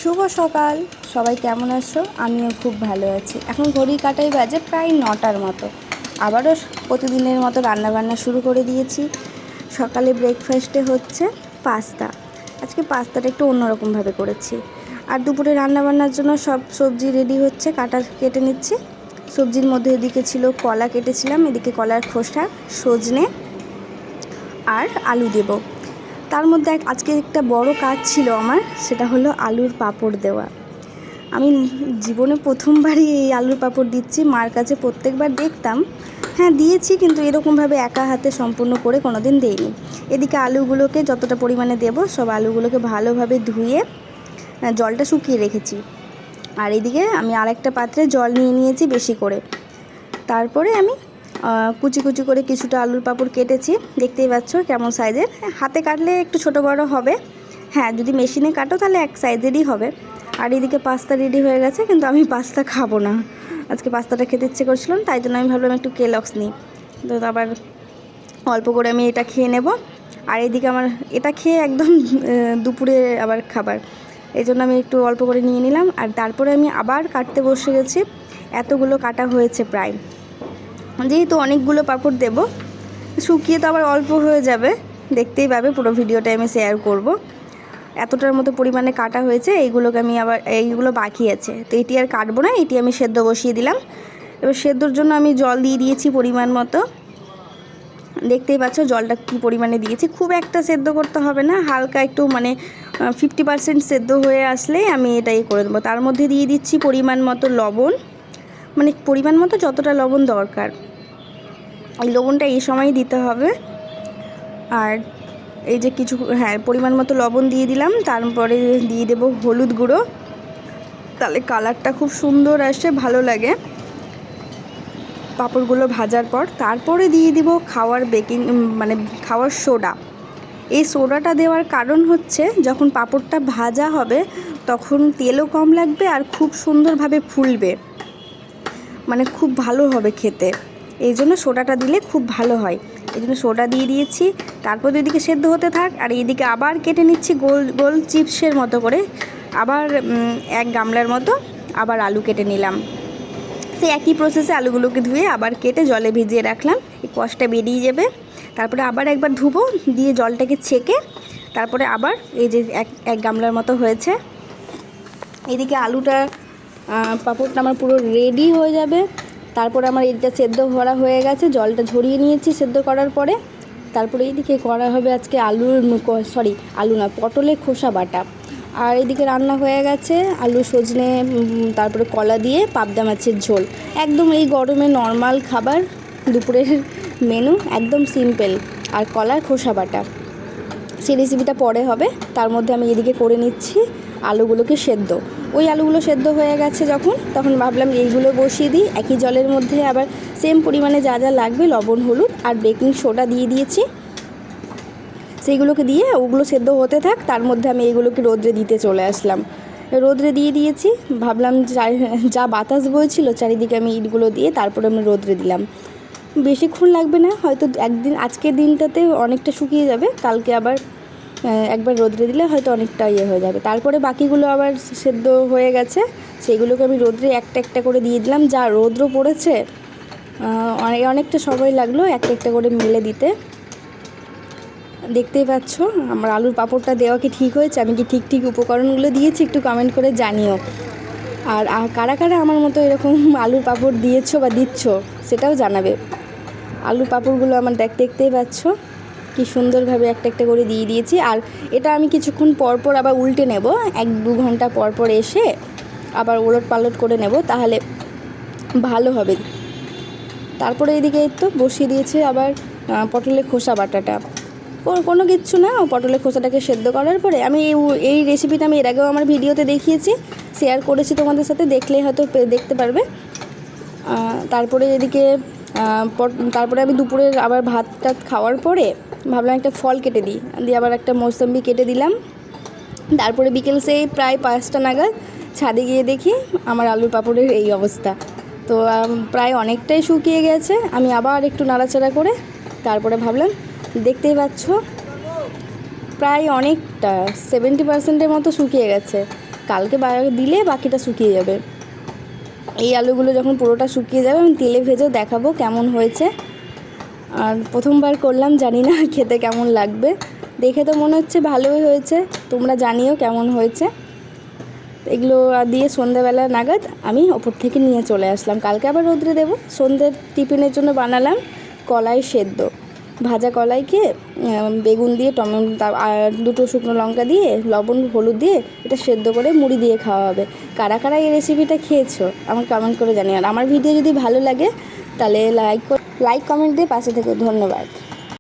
শুভ সকাল। সবাই কেমন আছো? আমিও খুব ভালো আছি। এখন ঘড়ির কাঁটায় বাজে প্রায় 9টার মতো। আবারও প্রতিদিনের মতো রান্নাবান্না শুরু করে দিয়েছি। সকালে ব্রেকফাস্টে হচ্ছে পাস্তা। আজকে পাস্তাটা একটু অন্যরকমভাবে করেছি। আর দুপুরে রান্নাবান্নার জন্য সব সবজি রেডি হচ্ছে, কেটে নিচ্ছি। সবজির মধ্যে এদিকে ছিল কলা কেটেছিলাম, এদিকে কলার খোসা, সজনে আর আলু দেব। তার মধ্যে আজকে একটা বড় কাজ ছিল আমার, সেটা হলো আলুর পাঁপড় দেওয়া। আমি জীবনে প্রথমবারই এই আলুর পাঁপড় দিচ্ছি। মার কাছে প্রত্যেকবার দেখতাম, হ্যাঁ দিয়েছি, কিন্তু এরকমভাবে একা হাতে সম্পূর্ণ করে কোনো দিন দেইনি। এদিকে আলুগুলোকে যতটা পরিমাণে দেব সব আলুগুলোকে ভালোভাবে ধুয়ে জলটা শুকিয়ে রেখেছি। আর এদিকে আমি আরেকটা পাত্রে জল নিয়ে নিয়েছি বেশি করে। তারপরে আমি কুচি কুচি করে কিছুটা আলুর পাঁপড় কেটেছি, দেখতেই পাচ্ছ কেমন সাইজের। হাতে কাটলে একটু ছোটো বড়ো হবে, হ্যাঁ যদি মেশিনে কাটো তাহলে এক সাইজেরই হবে। আর এদিকে পাস্তা রেডি হয়ে গেছে, কিন্তু আমি পাস্তা খাবো না। আজকে পাস্তাটা খেতে ইচ্ছে করছিলাম, তাই জন্য আমি ভাবলাম একটু কেলগস নিই। তো আবার অল্প করে আমি এটা খেয়ে নেব। আর এদিকে আমার এটা খেয়ে একদম দুপুরে আবার খাবার, এই জন্য আমি একটু অল্প করে নিয়ে নিলাম। আর তারপরে আমি আবার কাটতে বসে গেছি। এতগুলো কাটা হয়েছে প্রায়, যেহেতু অনেকগুলো পাঁপড় দেব, শুকিয়ে তো আবার অল্প হয়ে যাবে, দেখতেই পাবে, পুরো ভিডিওটা আমি শেয়ার করব। এতটার মতো পরিমাণে কাটা হয়েছে। এইগুলোকে আমি আবার, এইগুলো বাকি আছে, তো এটি আর কাটবো না, এটি আমি সেদ্ধ বসিয়ে দিলাম। এবার সেদ্ধর জন্য আমি জল দিয়ে দিয়েছি পরিমাণ মতো। দেখতেই পাচ্ছ জলটা কী পরিমাণে দিয়েছি। খুব একটা সেদ্ধ করতে হবে না, হালকা একটু 50% সেদ্ধ হয়ে আসলেই আমি এটাই করে দেবো। তার মধ্যে দিয়ে দিচ্ছি পরিমাণ মতো লবণ, পরিমাণ মতো যতটা লবণ দরকার, এই লবণটা এই সময় দিতে হবে। আর এই যে পরিমাণ মতো লবণ দিয়ে দিলাম। তারপরে দিয়ে দেবো হলুদ গুঁড়ো, তাহলে কালারটা খুব সুন্দর আসে, ভালো লাগে পাঁপড়গুলো ভাজার পর। তারপরে দিয়ে দিব খাওয়ার সোডা। এই সোডাটা দেওয়ার কারণ হচ্ছে, যখন পাঁপড়টা ভাজা হবে তখন তেলও কম লাগবে আর খুব সুন্দরভাবে ফুলবে, খুব ভালো হবে খেতে। এই জন্য সোডাটা দিলে খুব ভালো হয়, এই জন্য সোডা দিয়ে দিয়েছি। তারপর এদিকে সেদ্ধ হতে থাক, আর এইদিকে আবার কেটে নিচ্ছি গোল গোল চিপসের মতো করে। আবার এক গামলার মতো আবার আলু কেটে নিলাম। সেই একই প্রসেসে আলুগুলোকে ধুয়ে আবার কেটে জলে ভিজিয়ে রাখলাম, এই কষটা বেরিয়ে যাবে। তারপরে আবার একবার ধুবো, দিয়ে জলটাকে ছেঁকে তারপরে আবার এই যে এক গামলার মতো হয়েছে। এদিকে পাঁপড়টা আমার পুরো রেডি হয়ে যাবে। তারপরে আমার এটা সেদ্ধ করা হয়ে গেছে, জলটা ঝরিয়ে নিয়েছি সেদ্ধ করার পরে। তারপরে এইদিকে করা হবে আজকে পটলের খোসা বাটা। আর এদিকে রান্না হয়ে গেছে আলু, সজনে, তারপরে কলা দিয়ে পাবদা মাছের ঝোল। একদম এই গরমে নর্মাল খাবার, দুপুরের মেনু একদম সিম্পল। আর কলার খোসা বাটা, সেই রেসিপিটা পরে হবে। তার মধ্যে আমি এদিকে করে নিচ্ছি আলুগুলোকে সেদ্ধ। ওই আলুগুলো সেদ্ধ হয়ে গেছে তখন ভাবলাম এইগুলো বসিয়ে দিই একই জলের মধ্যে। আবার সেম পরিমাণে যা যা লাগবে, লবণ, হলুদ আর বেকিং সোডা দিয়ে দিয়েছি, সেইগুলোকে দিয়ে ওগুলো সেদ্ধ হতে থাক। তার মধ্যে আমি এইগুলোকে রোদ্রে দিতে চলে আসলাম। রোদ্রে দিয়ে দিয়েছি, ভাবলাম যা বাতাস বইছিল চারিদিকে, আমি ইটগুলো দিয়ে তারপরে আমি রোদ্রে দিলাম। বেশিক্ষণ লাগবে না, হয়তো আজকের দিনটাতে অনেকটা শুকিয়ে যাবে, কালকে আবার একবার রোদ্রে দিলে হয়তো অনেকটা হয়ে যাবে। তারপরে বাকিগুলো আবার সেদ্ধ হয়ে গেছে, সেইগুলোকে আমি রোদ্রে একটা একটা করে দিয়ে দিলাম। যা রোদ্র পড়েছে, অনেকটা সময় লাগলো একটা একটা করে মেলে দিতে। দেখতেই পাচ্ছ আমার আলুর পাঁপড়টা দেওয়া কি ঠিক হয়েছে, আমি কি ঠিক উপকরণগুলো দিয়েছি, একটু কমেন্ট করে জানিও। আর কারা কারা আমার মতো এরকম আলুর পাঁপড় দিয়েছো বা দিচ্ছ সেটাও জানাবে। আলুর পাঁপড়গুলো আমার দেখতেই পাচ্ছ কি সুন্দরভাবে একটা একটা করে দিয়ে দিয়েছি। আর এটা আমি কিছুক্ষণ পরপর আবার উল্টে নেব, 1-2 ঘন্টা পরপর এসে আবার ওলট পালট করে নেব, তাহলে ভালো হবে। তারপরে এদিকে তো বসিয়ে দিয়েছে আবার পটলের খোসা বাটাটা। কোনো কিচ্ছু না, পটলের খোসাটাকে সেদ্ধ করার পরে আমি এই রেসিপিটা আমি এর আগেও আমার ভিডিওতে দেখিয়েছি, শেয়ার করেছি তোমাদের সাথে, দেখলেই হয়তো দেখতে পারবে। তারপরে এদিকে তারপরে আমি দুপুরে আবার ভাতটা খাওয়ার পরে ভাবলাম একটা ফল কেটে দিই, আবার একটা মৌসম্বি কেটে দিলাম। তারপরে বিকেল সেই প্রায় 5টা নাগাদ ছাদে গিয়ে দেখি আমার আলুর পাঁপড়ের এই অবস্থা। তো প্রায় অনেকটাই শুকিয়ে গেছে, আমি আবার একটু নাড়াচাড়া করে তারপরে ভাবলাম, দেখতেই পাচ্ছ প্রায় অনেকটা 70%-এর মতো শুকিয়ে গেছে। কালকে দিলে বাকিটা শুকিয়ে যাবে। এই আলুগুলো যখন পুরোটা শুকিয়ে যাবে আমি তেলে ভেজেও দেখাবো কেমন হয়েছে। আর প্রথমবার করলাম, জানি না খেতে কেমন লাগবে। দেখে তো মনে হচ্ছে ভালোই হয়েছে, তোমরা জানিও কেমন হয়েছে। এগুলো দিয়ে সন্ধ্যাবেলা নাগাদ আমি ওপর থেকে নিয়ে চলে আসলাম, কালকে আবার রোদ্রে দেবো। সন্ধ্যের টিফিনের জন্য বানালাম কলাই সেদ্ধ, ভাজা কলাইকে বেগুন দিয়ে টমেটো আর 2টো শুকনো লঙ্কা দিয়ে লবণ হলুদ দিয়ে এটা সেদ্ধ করে মুড়ি দিয়ে খাওয়া হবে। কারা কারা এই রেসিপিটা খেয়েছো আমার কমেন্ট করে জানিও। আর আমার ভিডিও যদি ভালো লাগে তাহলে লাইক কমেন্ট দিয়ে পাশে থেকো। ধন্যবাদ।